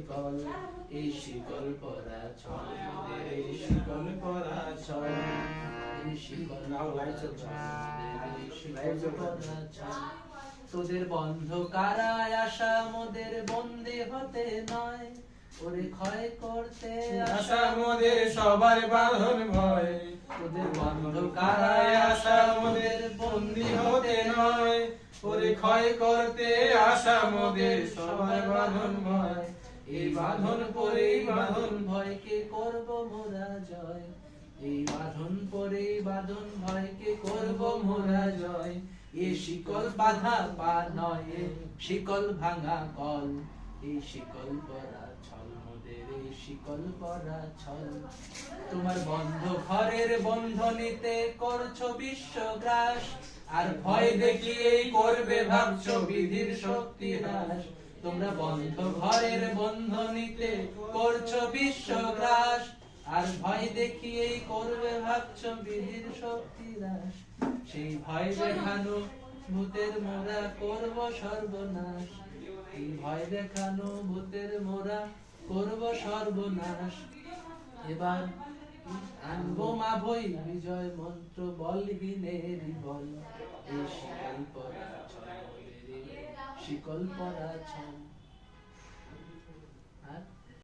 শিকল, এই শিকল পরা ছল মোদের, এই শিকল পরা ছল, এই শিকল পরা ছল মোদের, এই শিকল পরা ছল। তোদের বন্ধ কারায় আসা মোদের বন্দী হতে নয়, ওরে ক্ষয় করতে আশা মোদের সবার বাঁধন ভয়। তোদের বন্ধ কারায় আসা মোদের বন্দী হতে নয়, ওরে ক্ষয় করতে আশা মোদের সবার বাঁধন ভয়। এই বাঁধন পরেই বাঁধন ভয়কে করব মোরা জয়, এই বাঁধন পরেই বাঁধন ভয়কে করব মোরা জয়। এ শিকল বাঁধা পা নয়, এ শিকল ভাঙা কল, এই শিকল পরা ছল মোদের, এই শিকল পরা ছল। তোমার বন্ধ ঘরের বন্ধনীতে করছো বিশ্বগ্রাস, আর ভয় দেখিয়েই করবে ভাবছো বিধির শক্তি হ্রাস। তোমরা বন্ধ ঘরের বন্ধনীতে করছো বিশ্বগ্রাস, আর ভয় দেখিয়েই করবে ভাবছো বিধির শক্তি হ্রাস। সেই ভয় দেখানো ভূতের মোরা করব সর্বনাশ, এই ভয় দেখানো ভূতের মোরা করব সর্বনাশ। এবার আনবো মা বই বিজয় মন্ত্র, বলহীনেরই বল, এই শিকল পরা ছল মোদের, শিকল পরা ছল।